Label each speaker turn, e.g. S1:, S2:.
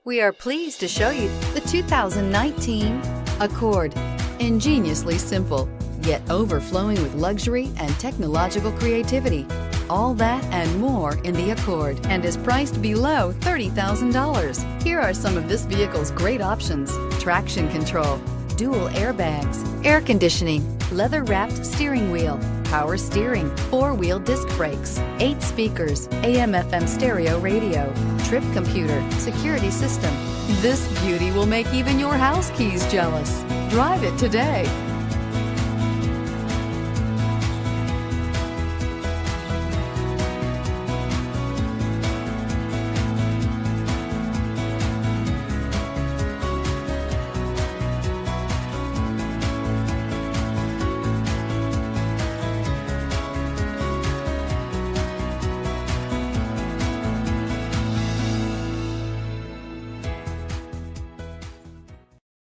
S1: We are pleased to show you the 2019 Accord. Ingeniously simple, yet overflowing with luxury and technological creativity. All that and more in the Accord, and is priced below $30,000. Here are some of this vehicle's great options: traction control, dual airbags, air conditioning, leather-wrapped steering wheel, power steering, four-wheel disc brakes, 8 speakers, AM/FM stereo radio, trip computer, security system. This beauty will make even your house keys jealous. Drive it today.